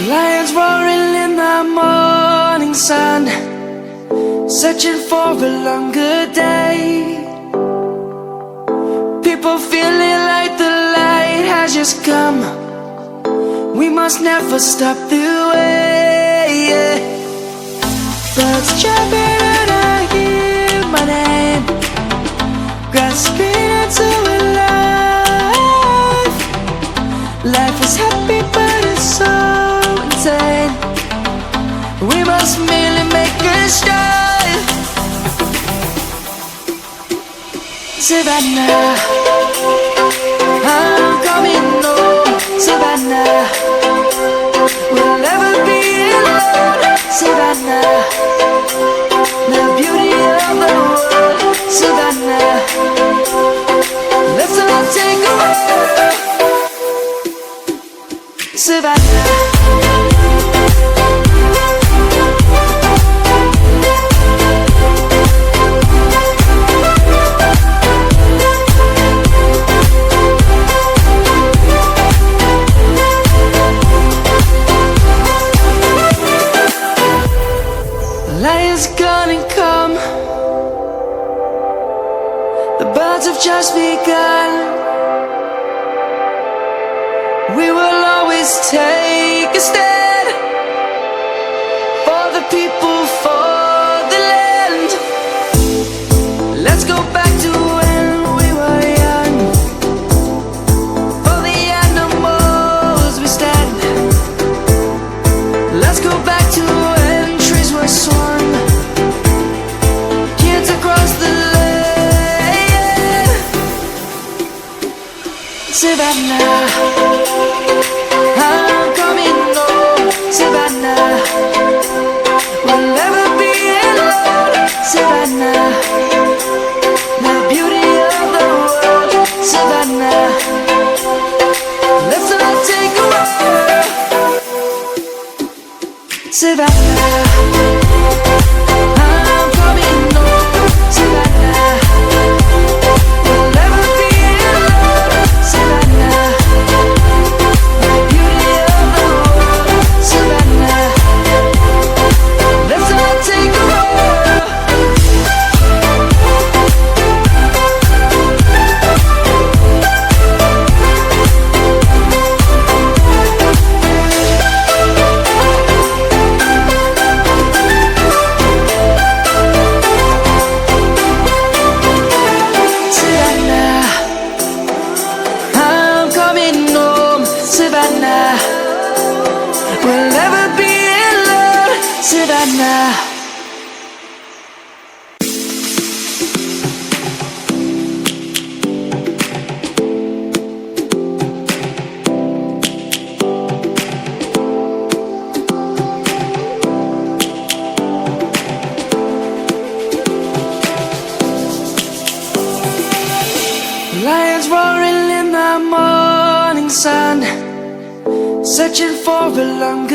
Lions roaring in the morning sun, searching for a longer day. People feeling like the light has just come. We must never stop the way. Birds jumping and I hear my name, grasping into a life. Life is happy but it's so insane. We must merely make a start. Savannah, I'm coming home. Savannah, we'll never be alone. Savannah, the beauty of the world. Savannah, let's all take a walk. Savannah. Lion's gonna come. The birds have just begun. We will always take a stand for the people, for the land. Let's go back to when Savannah. I'm coming home, Savannah. We'll never be alone, Savannah. The beauty of the world, Savannah. Let's not take a walk, Savannah. I'm coming home, Savannah. We'll never be alone, Savannah. The beauty of the world, Savannah. Let's not take a walk. Savannah, I'm coming home, Savannah. We'll never be alone, Savannah. Lions roaring in the morning sun, searching for a longer